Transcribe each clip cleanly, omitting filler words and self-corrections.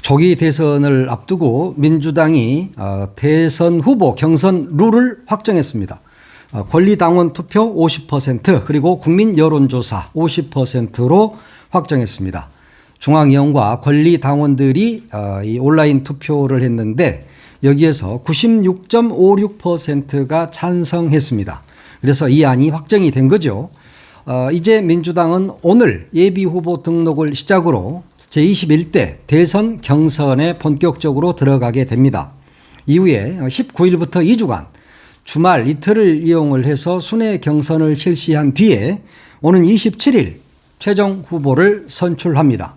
조기 대선을 앞두고 민주당이 대선 후보 경선 룰을 확정했습니다. 권리당원 투표 50% 그리고 국민 여론조사 50%로 확정했습니다. 중앙위원과 권리당원들이 이 온라인 투표를 했는데 여기에서 96.56%가 찬성했습니다. 그래서 이 안이 확정이 된 거죠. 이제 민주당은 오늘 예비후보 등록을 시작으로 제21대 대선 경선에 본격적으로 들어가게 됩니다. 이후에 19일부터 2주간 주말 이틀을 이용을 해서 순회 경선을 실시한 뒤에 오는 27일 최종 후보를 선출합니다.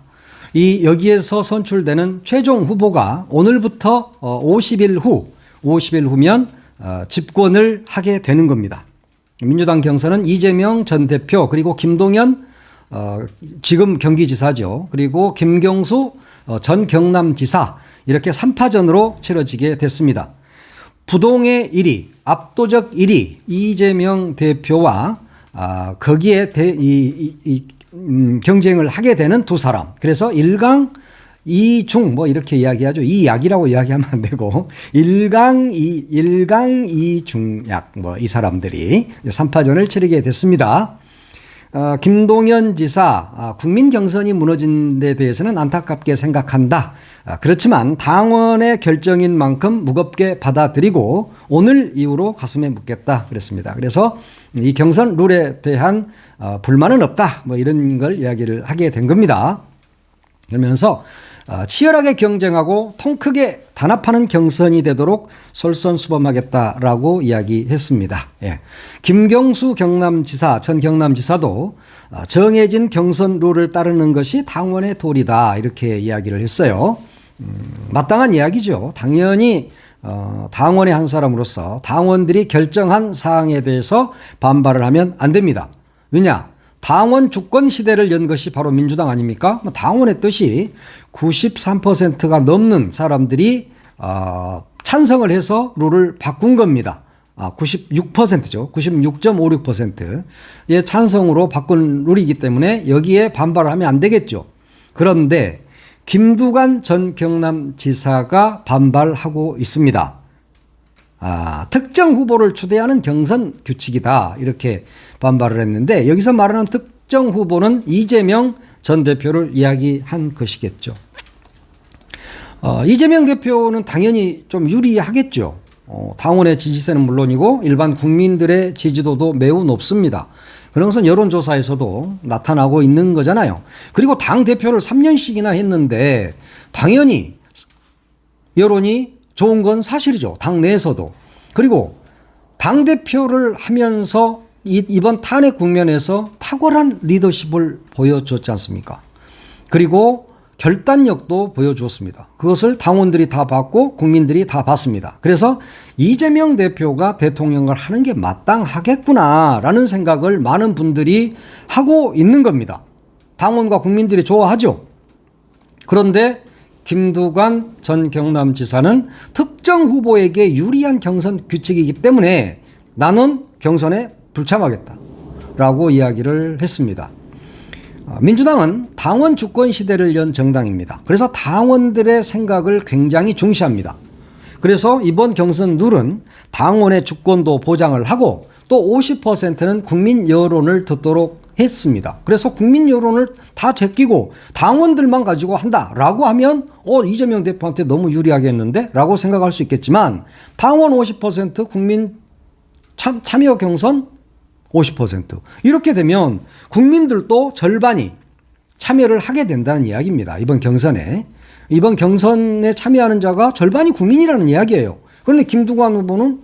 여기에서 선출되는 최종 후보가 오늘부터 50일 후면 집권을 하게 되는 겁니다. 민주당 경선은 이재명 전 대표 그리고 김동연 지금 경기지사죠. 그리고 김경수 전 경남지사 이렇게 3파전으로 치러지게 됐습니다. 부동의 1위, 압도적 1위 이재명 대표와 거기에 경쟁을 하게 되는 두 사람. 그래서 1강 2중 뭐 이렇게 이야기하죠. 이약이라고 이야기하면 안 되고 1강 2중약 뭐 이 사람들이 3파전을 치르게 됐습니다. 김동연 지사 국민 경선이 무너진 데 대해서는 안타깝게 생각한다. 그렇지만 당원의 결정인 만큼 무겁게 받아들이고 오늘 이후로 가슴에 묻겠다 그랬습니다. 그래서 이 경선 룰에 대한 불만은 없다. 뭐 이런 걸 이야기를 하게 된 겁니다. 그러면서 치열하게 경쟁하고 통 크게 단합하는 경선이 되도록 솔선수범하겠다라고 이야기했습니다. 예. 김경수 경남지사, 전 경남지사도 정해진 경선 룰을 따르는 것이 당원의 도리다 이렇게 이야기를 했어요. 마땅한 이야기죠. 당연히 당원의 한 사람으로서 당원들이 결정한 사항에 대해서 반발을 하면 안 됩니다. 왜냐? 당원 주권 시대를 연 것이 바로 민주당 아닙니까? 당원의 뜻이 93%가 넘는 사람들이 찬성을 해서 룰을 바꾼 겁니다. 96%죠. 96.56%의 찬성으로 바꾼 룰이기 때문에 여기에 반발을 하면 안 되겠죠. 그런데 김두관 전 경남지사가 반발하고 있습니다. 특정 후보를 추대하는 경선 규칙이다 이렇게 반발을 했는데 여기서 말하는 특정 후보는 이재명 전 대표를 이야기한 것이겠죠. 이재명 대표는 당연히 좀 유리하겠죠. 당원의 지지세는 물론이고 일반 국민들의 지지도도 매우 높습니다. 그런 것은 여론조사에서도 나타나고 있는 거잖아요. 그리고 당대표를 3년씩이나 했는데 당연히 여론이 좋은 건 사실이죠. 당 내에서도. 그리고 당대표를 하면서 이번 탄핵 국면에서 탁월한 리더십을 보여줬지 않습니까? 그리고 결단력도 보여주었습니다. 그것을 당원들이 다 봤고 국민들이 다 봤습니다. 그래서 이재명 대표가 대통령을 하는 게 마땅하겠구나라는 생각을 많은 분들이 하고 있는 겁니다. 당원과 국민들이 좋아하죠. 그런데 김두관 전 경남지사는 특정 후보에게 유리한 경선 규칙이기 때문에 나는 경선에 불참하겠다라고 이야기를 했습니다. 민주당은 당원 주권 시대를 연 정당입니다. 그래서 당원들의 생각을 굉장히 중시합니다. 그래서 이번 경선 룰은 당원의 주권도 보장을 하고 또 50%는 국민 여론을 듣도록 했습니다. 그래서 국민 여론을 다 제끼고 당원들만 가지고 한다라고 하면 이재명 대표한테 너무 유리하겠는데 라고 생각할 수 있겠지만 당원 50% 국민 참여 경선 50% 이렇게 되면 국민들도 절반이 참여를 하게 된다는 이야기입니다. 이번 경선에 참여하는 자가 절반이 국민이라는 이야기예요. 그런데 김두관 후보는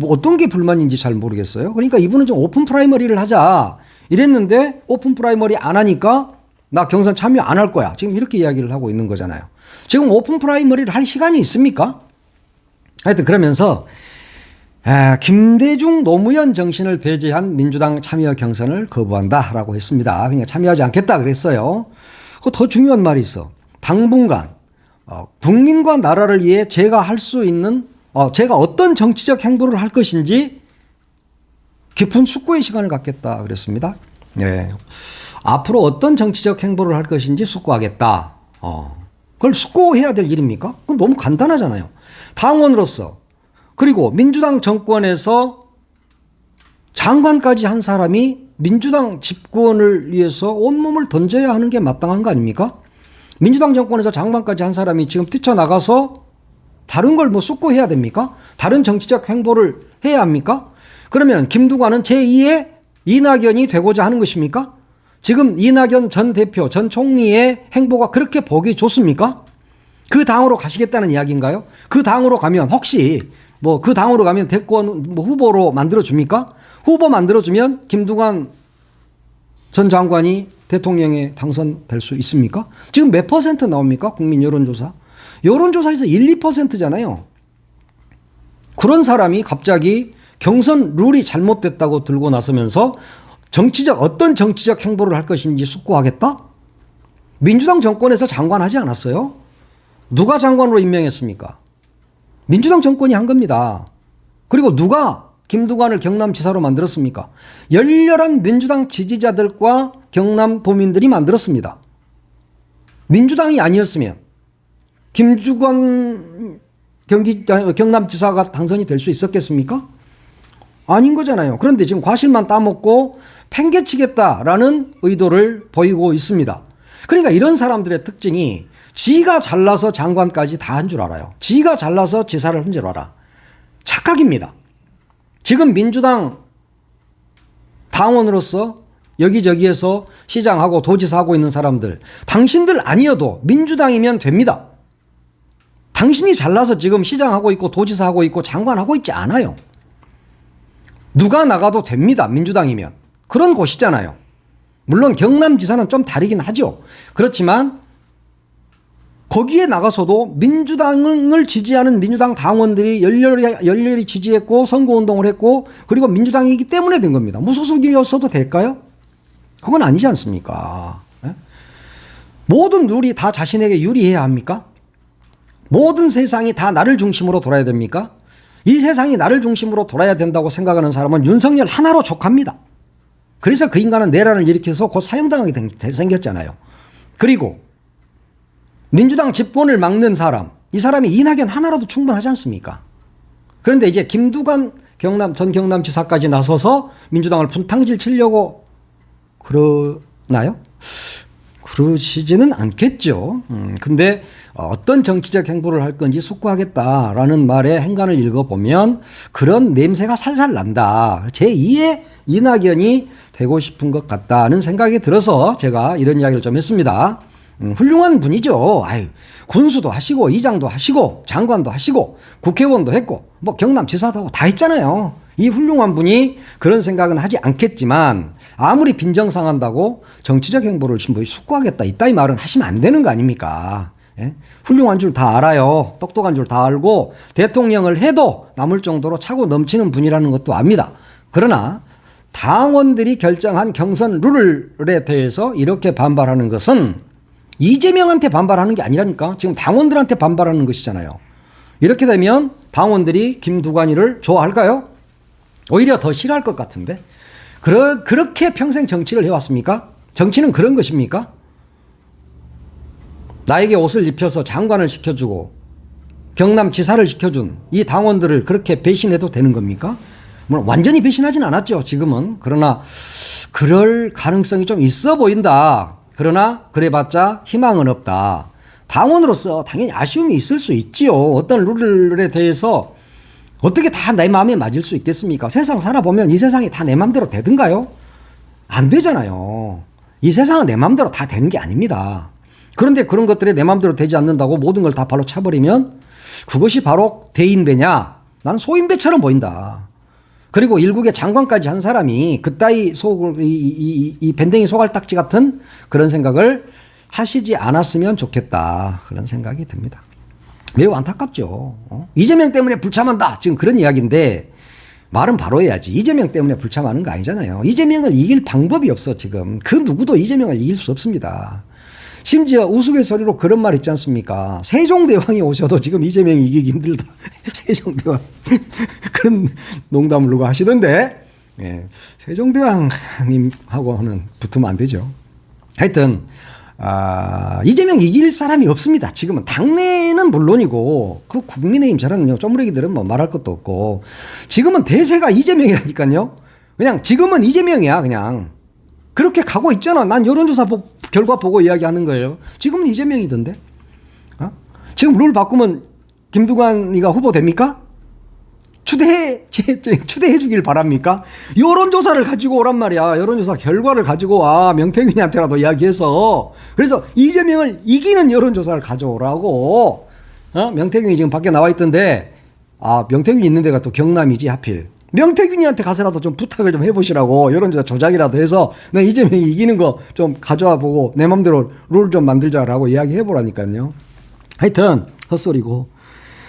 어떤 게 불만인지 잘 모르겠어요. 그러니까 이분은 좀 오픈 프라이머리를 하자 이랬는데 오픈 프라이머리 안 하니까 나 경선 참여 안 할 거야. 지금 이렇게 이야기를 하고 있는 거잖아요. 지금 오픈 프라이머리를 할 시간이 있습니까? 하여튼 그러면서 김대중 노무현 정신을 배제한 민주당 참여 경선을 거부한다라고 했습니다. 그냥 참여하지 않겠다 그랬어요. 더 중요한 말이 있어. 당분간 국민과 나라를 위해 제가 할 수 있는 제가 어떤 정치적 행보를 할 것인지 깊은 숙고의 시간을 갖겠다 그랬습니다. 네. 앞으로 어떤 정치적 행보를 할 것인지 숙고하겠다. 그걸 숙고해야 될 일입니까? 그건 너무 간단하잖아요. 당원으로서 그리고 민주당 정권에서 장관까지 한 사람이 민주당 집권을 위해서 온몸을 던져야 하는 게 마땅한 거 아닙니까? 민주당 정권에서 장관까지 한 사람이 지금 뛰쳐나가서 다른 걸 뭐 숙고해야 됩니까? 다른 정치적 행보를 해야 합니까? 그러면 김두관은 제2의 이낙연이 되고자 하는 것입니까? 지금 이낙연 전 대표, 전 총리의 행보가 그렇게 보기 좋습니까? 그 당으로 가시겠다는 이야기인가요? 그 당으로 가면 혹시 뭐 그 당으로 가면 대권 뭐 후보로 만들어줍니까? 후보 만들어주면 김두관 전 장관이 대통령에 당선될 수 있습니까? 지금 몇 퍼센트 나옵니까? 국민 여론조사. 여론조사에서 1, 2%잖아요. 그런 사람이 갑자기 경선 룰이 잘못됐다고 들고 나서면서 어떤 정치적 행보를 할 것인지 숙고하겠다? 민주당 정권에서 장관하지 않았어요? 누가 장관으로 임명했습니까? 민주당 정권이 한 겁니다. 그리고 누가 김두관을 경남지사로 만들었습니까? 열렬한 민주당 지지자들과 경남도민들이 만들었습니다. 민주당이 아니었으면 김두관 경남지사가 당선이 될 수 있었겠습니까? 아닌 거잖아요. 그런데 지금 과실만 따먹고 팽개치겠다라는 의도를 보이고 있습니다. 그러니까 이런 사람들의 특징이 지가 잘나서 장관까지 다 한 줄 알아요. 지가 잘나서 지사를 한 줄 알아. 착각입니다. 지금 민주당 당원으로서 여기저기에서 시장하고 도지사하고 있는 사람들, 당신들 아니어도 민주당이면 됩니다. 당신이 잘나서 지금 시장하고 있고 도지사하고 있고 장관하고 있지 않아요. 누가 나가도 됩니다. 민주당이면. 그런 곳이잖아요. 물론 경남지사는 좀 다르긴 하죠. 그렇지만 거기에 나가서도 민주당을 지지하는 민주당 당원들이 열렬히 지지했고 선거운동을 했고 그리고 민주당이기 때문에 된 겁니다. 무소속이었어도 될까요? 그건 아니지 않습니까? 모든 룰이 다 자신에게 유리해야 합니까? 모든 세상이 다 나를 중심으로 돌아야 됩니까? 이 세상이 나를 중심으로 돌아야 된다고 생각하는 사람은 윤석열 하나로 족합니다. 그래서 그 인간은 내란을 일으켜서 곧 사형당하게 생겼잖아요. 그리고 민주당 집권을 막는 사람, 이 사람이 이낙연 하나라도 충분하지 않습니까? 그런데 이제 김두관 전 경남지사까지 나서서 민주당을 분탕질 치려고 그러나요? 그러시지는 않겠죠. 근데 어떤 정치적 행보를 할 건지 숙고하겠다라는 말의 행간을 읽어보면 그런 냄새가 살살 난다. 제2의 이낙연이 되고 싶은 것 같다는 생각이 들어서 제가 이런 이야기를 좀 했습니다. 훌륭한 분이죠. 아유, 군수도 하시고 의장도 하시고 장관도 하시고 국회의원도 했고 뭐 경남지사도 하고 다 했잖아요. 이 훌륭한 분이 그런 생각은 하지 않겠지만 아무리 빈정상한다고 정치적 행보를 숙고하겠다 이따위 말은 하시면 안 되는 거 아닙니까? 예? 훌륭한 줄 다 알아요. 똑똑한 줄 다 알고 대통령을 해도 남을 정도로 차고 넘치는 분이라는 것도 압니다. 그러나 당원들이 결정한 경선 룰에 대해서 이렇게 반발하는 것은 이재명한테 반발하는 게 아니라니까. 지금 당원들한테 반발하는 것이잖아요. 이렇게 되면 당원들이 김두관이를 좋아할까요? 오히려 더 싫어할 것 같은데. 그렇게 평생 정치를 해왔습니까? 정치는 그런 것입니까? 나에게 옷을 입혀서 장관을 시켜주고 경남지사를 시켜준 이 당원들을 그렇게 배신해도 되는 겁니까? 물론 완전히 배신하진 않았죠. 지금은. 그러나 그럴 가능성이 좀 있어 보인다. 그러나 그래봤자 희망은 없다. 당원으로서 당연히 아쉬움이 있을 수 있지요. 어떤 룰에 대해서 어떻게 다 내 마음에 맞을 수 있겠습니까? 세상 살아보면 이 세상이 다 내 마음대로 되든가요? 안 되잖아요. 이 세상은 내 마음대로 다 되는 게 아닙니다. 그런데 그런 것들이 내 마음대로 되지 않는다고 모든 걸 다 발로 차버리면 그것이 바로 대인배냐? 나는 소인배처럼 보인다. 그리고 일국의 장관까지 한 사람이 그따위 이 밴댕이 소갈딱지 같은 그런 생각을 하시지 않았으면 좋겠다. 그런 생각이 듭니다. 매우 안타깝죠. 이재명 때문에 불참한다. 지금 그런 이야기인데 말은 바로 해야지. 이재명 때문에 불참하는 거 아니잖아요. 이재명을 이길 방법이 없어 지금. 그 누구도 이재명을 이길 수 없습니다. 심지어 우스갯소리로 그런 말 있지 않습니까? 세종대왕이 오셔도 지금 이재명이 이기기 힘들다. 세종대왕. 그런 농담을 누가 하시던데. 예, 세종대왕님하고는 붙으면 안 되죠. 하여튼 이재명 이길 사람이 없습니다. 지금은 당내는 물론이고 그 국민의힘 저런 쪼무레기들은 뭐 말할 것도 없고 지금은 대세가 이재명이라니까요. 그냥 지금은 이재명이야 그냥. 그렇게 가고 있잖아. 난 여론조사 결과 보고 이야기하는 거예요. 지금은 이재명이던데. 지금 룰 바꾸면 김두관이가 후보 됩니까? 추대해 주길 바랍니까? 여론조사를 가지고 오란 말이야. 여론조사 결과를 가지고 와. 명태균이한테라도 이야기해서. 그래서 이재명을 이기는 여론조사를 가져오라고. 명태균이 지금 밖에 나와 있던데, 명태균이 있는 데가 또 경남이지, 하필. 명태균이한테 가서라도 좀 부탁을 좀 해보시라고. 여론조사 조작이라도 해서 내 이재명이 이기는 거 좀 가져와 보고 내 맘대로 룰 좀 만들자라고 이야기해보라니까요. 하여튼, 헛소리고.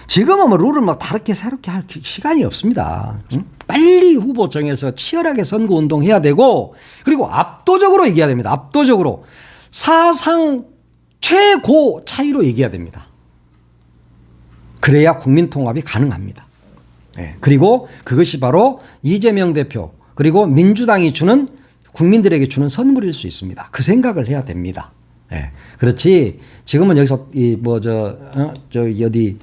지금은 뭐 룰을 막 다르게 새롭게 할 시간이 없습니다. 빨리 후보 정해서 치열하게 선거운동 해야 되고, 그리고 압도적으로 얘기해야 됩니다. 압도적으로. 사상 최고 차이로 얘기해야 됩니다. 그래야 국민 통합이 가능합니다. 네. 그리고 그것이 바로 이재명 대표, 그리고 민주당이 주는, 국민들에게 주는 선물일 수 있습니다. 그 생각을 해야 됩니다. 네. 그렇지. 지금은 여기서 어디,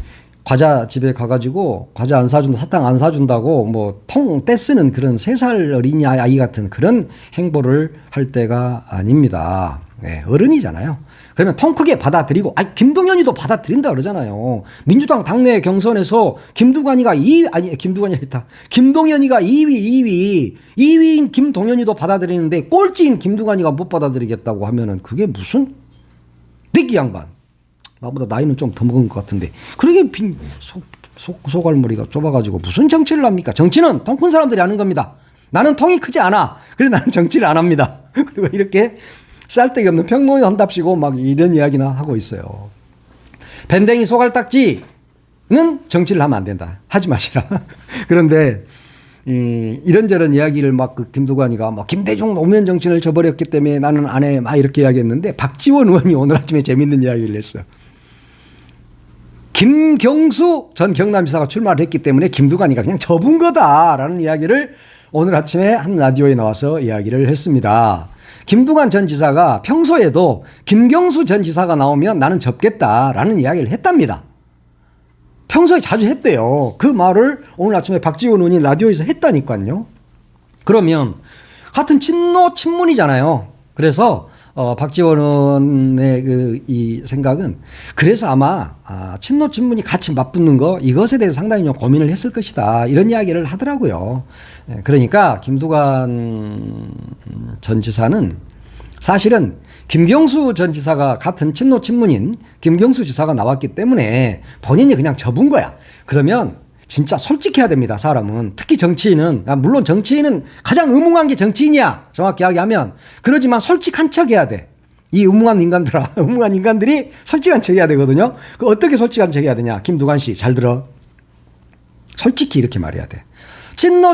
과자 집에 가가지고 과자 안 사준다, 사탕 안 사준다고 뭐 통 떼쓰는 그런 3살 어린이 아이 같은 그런 행보를 할 때가 아닙니다. 네, 어른이잖아요. 그러면 통 크게 받아들이고, 김동연이도 받아들인다 그러잖아요. 민주당 당내 경선에서 김동연이가 2위인 김동연이도 받아들이는데 꼴찌인 김두관이가 못 받아들이겠다고 하면은 그게 무슨 내기 양반. 나보다 나이는 좀 더 먹은 것 같은데 그러게 소갈머리가 좁아가지고 무슨 정치를 합니까? 정치는 통 큰 사람들이 하는 겁니다. 나는 통이 크지 않아. 그래 나는 정치를 안 합니다. 그리고 이렇게 쌀데기 없는 평론을 한답시고 막 이런 이야기나 하고 있어요. 밴댕이 소갈딱지는 정치를 하면 안 된다. 하지 마시라. 그런데 이런저런 이야기를 막 그 김두관이가 뭐 김대중 노무현 정치를 저버렸기 때문에 나는 안 해. 막 이렇게 이야기했는데 박지원 의원이 오늘 아침에 재밌는 이야기를 했어요. 김경수 전 경남지사가 출마를 했기 때문에 김두관이가 그냥 접은 거다라는 이야기를 오늘 아침에 한 라디오에 나와서 이야기를 했습니다. 김두관 전 지사가 평소에도 김경수 전 지사가 나오면 나는 접겠다라는 이야기를 했답니다. 평소에 자주 했대요. 그 말을 오늘 아침에 박지원 의원이 라디오에서 했다니까요. 그러면 같은 친문이잖아요. 그래서 박지원 의원의 이 생각은 그래서 아마 친문이 같이 맞붙는 거 이것에 대해서 상당히 좀 고민을 했을 것이다. 이런 이야기를 하더라고요. 그러니까 김두관 전 지사는 사실은 김경수 전 지사가 같은 친문인 김경수 지사가 나왔기 때문에 본인이 그냥 접은 거야. 그러면 진짜 솔직해야 됩니다. 사람은. 특히 정치인은. 물론 정치인은 가장 음흉한 게 정치인이야. 정확히 이야기하면. 그러지만 솔직한 척 해야 돼. 이 음흉한 인간들이 솔직한 척 해야 되거든요. 그 어떻게 솔직한 척 해야 되냐. 김두관 씨 잘 들어. 솔직히 이렇게 말해야 돼.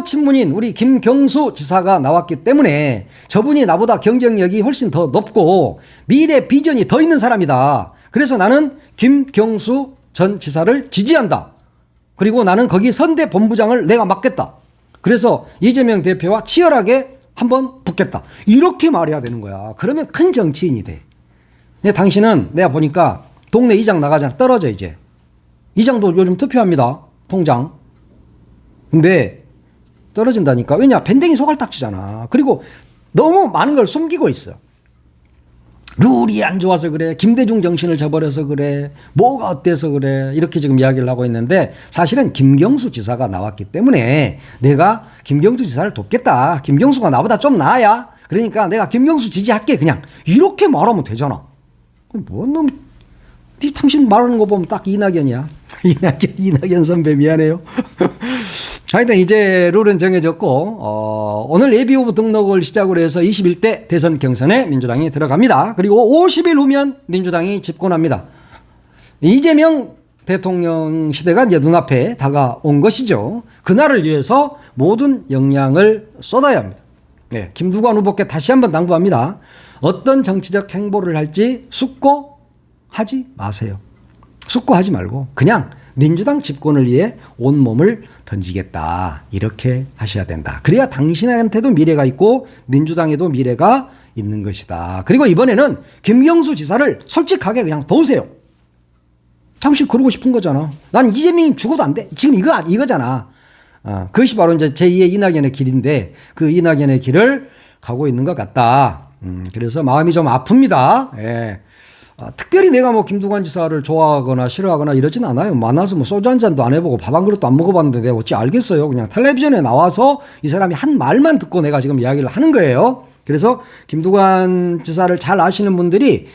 친문인 우리 김경수 지사가 나왔기 때문에 저분이 나보다 경쟁력이 훨씬 더 높고 미래 비전이 더 있는 사람이다. 그래서 나는 김경수 전 지사를 지지한다. 그리고 나는 거기 선대 본부장을 내가 맡겠다. 그래서 이재명 대표와 치열하게 한번 붙겠다. 이렇게 말해야 되는 거야. 그러면 큰 정치인이 돼. 근데 당신은 내가 보니까 동네 이장 나가잖아. 떨어져 이제. 이장도 요즘 투표합니다. 통장. 근데 떨어진다니까. 왜냐? 밴댕이 소갈딱지잖아. 그리고 너무 많은 걸 숨기고 있어. 룰이 안 좋아서 그래. 김대중 정신을 저버려서 그래. 뭐가 어때서 그래. 이렇게 지금 이야기를 하고 있는데 사실은 김경수 지사가 나왔기 때문에 내가 김경수 지사를 돕겠다. 김경수가 나보다 좀 나아야. 그러니까 내가 김경수 지지할게. 그냥 이렇게 말하면 되잖아. 뭔 놈. 당신 말하는 거 보면 딱 이낙연이야. 이낙연 선배 미안해요. 하여튼 이제 룰은 정해졌고 오늘 예비후보 등록을 시작으로 해서 21대 대선 경선에 민주당이 들어갑니다. 그리고 50일 후면 민주당이 집권합니다. 이재명 대통령 시대가 이제 눈앞에 다가온 것이죠. 그날을 위해서 모든 역량을 쏟아야 합니다. 네, 김두관 후보께 다시 한번 당부합니다. 어떤 정치적 행보를 할지 숙고하지 마세요. 숙고하지 말고 그냥 민주당 집권을 위해 온몸을 던지겠다. 이렇게 하셔야 된다. 그래야 당신한테도 미래가 있고 민주당에도 미래가 있는 것이다. 그리고 이번에는 김경수 지사를 솔직하게 그냥 도우세요. 당신 그러고 싶은 거잖아. 난 이재명이 죽어도 안 돼. 지금 이거잖아. 그것이 바로 이제 제2의 이낙연의 길인데 그 이낙연의 길을 가고 있는 것 같다. 그래서 마음이 좀 아픕니다. 예. 특별히 내가 뭐 김두관 지사를 좋아하거나 싫어하거나 이러진 않아요. 만나서 뭐 소주 한 잔도 안 해보고 밥 한 그릇도 안 먹어봤는데 내가 어찌 알겠어요. 그냥 텔레비전에 나와서 이 사람이 한 말만 듣고 내가 지금 이야기를 하는 거예요. 그래서 김두관 지사를 잘 아시는 분들이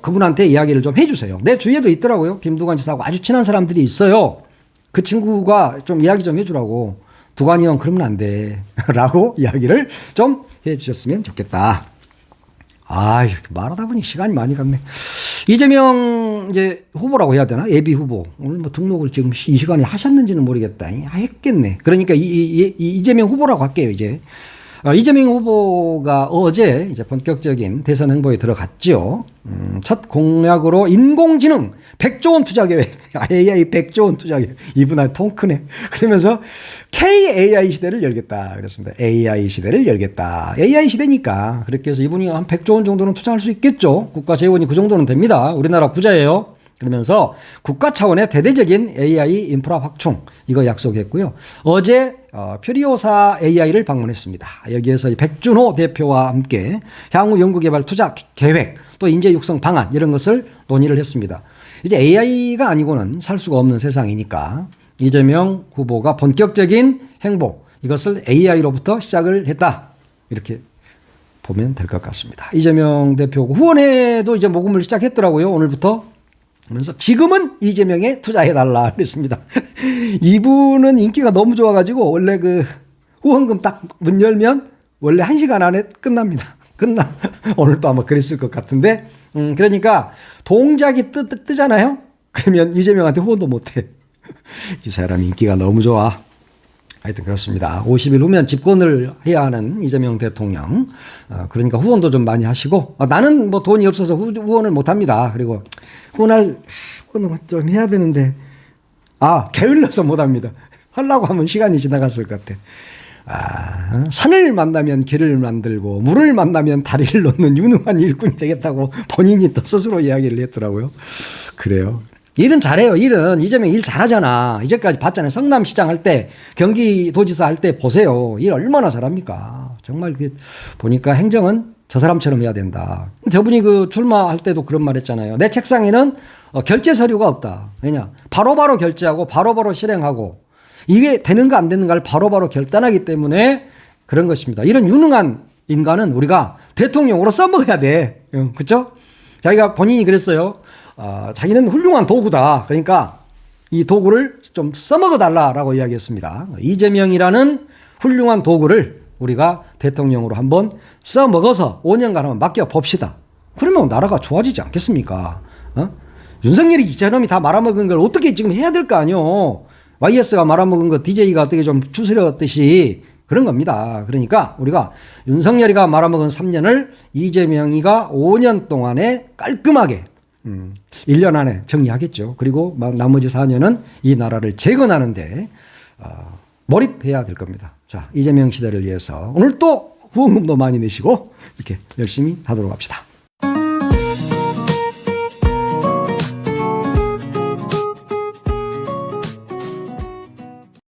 그분한테 이야기를 좀 해주세요. 내 주위에도 있더라고요. 김두관 지사하고 아주 친한 사람들이 있어요. 그 친구가 좀 이야기 좀 해주라고. 두관이 형 그러면 안 돼. 라고 이야기를 좀 해주셨으면 좋겠다. 이렇게 말하다 보니 시간이 많이 갔네. 이재명 이제 후보라고 해야 되나? 예비 후보. 오늘 뭐 등록을 지금 이 시간에 하셨는지는 모르겠다. 했겠네. 그러니까 이재명 후보라고 할게요, 이제. 이재명 후보가 어제 이제 본격적인 대선 행보에 들어갔죠. 첫 공약으로 인공지능 100조 원 투자 계획, AI 100조 원 투자 계획. 이분 통 크네. 그러면서 KAI 시대를 열겠다. 그랬습니다. AI 시대를 열겠다. AI 시대니까. 그렇게 해서 이분이 한 100조 원 정도는 투자할 수 있겠죠. 국가 재원이 그 정도는 됩니다. 우리나라 부자예요. 그러면서 국가 차원의 대대적인 AI 인프라 확충 이거 약속했고요. 어제 퓨리오사 AI를 방문했습니다. 여기에서 백준호 대표와 함께 향후 연구개발 투자 계획 또 인재 육성 방안 이런 것을 논의를 했습니다. 이제 AI가 아니고는 살 수가 없는 세상이니까 이재명 후보가 본격적인 행보 이것을 AI로부터 시작을 했다. 이렇게 보면 될 것 같습니다. 이재명 대표 후원회도 이제 모금을 시작했더라고요. 오늘부터. 그래서 지금은 이재명에 투자해달라 그랬습니다. 이분은 인기가 너무 좋아가지고 원래 그 후원금 딱 문 열면 원래 1시간 안에 끝납니다. 오늘도 아마 그랬을 것 같은데 그러니까 동작이 뜨잖아요. 그러면 이재명한테 후원도 못해. 이 사람 인기가 너무 좋아. 하여튼 그렇습니다. 50일 후면 집권을 해야 하는 이재명 대통령. 그러니까 후원도 좀 많이 하시고 나는 뭐 돈이 없어서 후원을 못합니다. 그리고 후원을 좀 해야 되는데 게을러서 못합니다. 하려고 하면 시간이 지나갔을 것 같아. 산을 만나면 길을 만들고 물을 만나면 다리를 놓는 유능한 일꾼이 되겠다고 본인이 또 스스로 이야기를 했더라고요. 그래요. 일은 잘해요. 일은 이재명 일 잘하잖아. 이제까지 봤잖아요. 성남시장 할 때 경기도지사 할 때 보세요. 일 얼마나 잘합니까. 정말 보니까 행정은 저 사람처럼 해야 된다. 저분이 그 출마할 때도 그런 말 했잖아요. 내 책상에는 결제 서류가 없다. 왜냐 바로바로 결제하고 바로바로 실행하고 이게 되는가 안 되는가를 바로바로 결단하기 때문에 그런 것입니다. 이런 유능한 인간은 우리가 대통령으로 써먹어야 돼. 그렇죠? 자기가 본인이 그랬어요. 자기는 훌륭한 도구다. 그러니까 이 도구를 좀 써먹어 달라라고 이야기했습니다. 이재명이라는 훌륭한 도구를 우리가 대통령으로 한번 써먹어서 5년간 한번 맡겨봅시다. 그러면 나라가 좋아지지 않겠습니까? 윤석열이 저놈이 다 말아먹은 걸 어떻게 지금 해야 될 거 아니요. YS가 말아먹은 거 DJ가 어떻게 좀 추스렸듯이 그런 겁니다. 그러니까 우리가 윤석열이가 말아먹은 3년을 이재명이가 5년 동안에 깔끔하게 1년 안에 정리하겠죠. 그리고 나머지 4년은 이 나라를 재건하는데 몰입해야 될 겁니다. 자, 이재명 시대를 위해서 오늘 또 후원금도 많이 내시고 이렇게 열심히 하도록 합시다.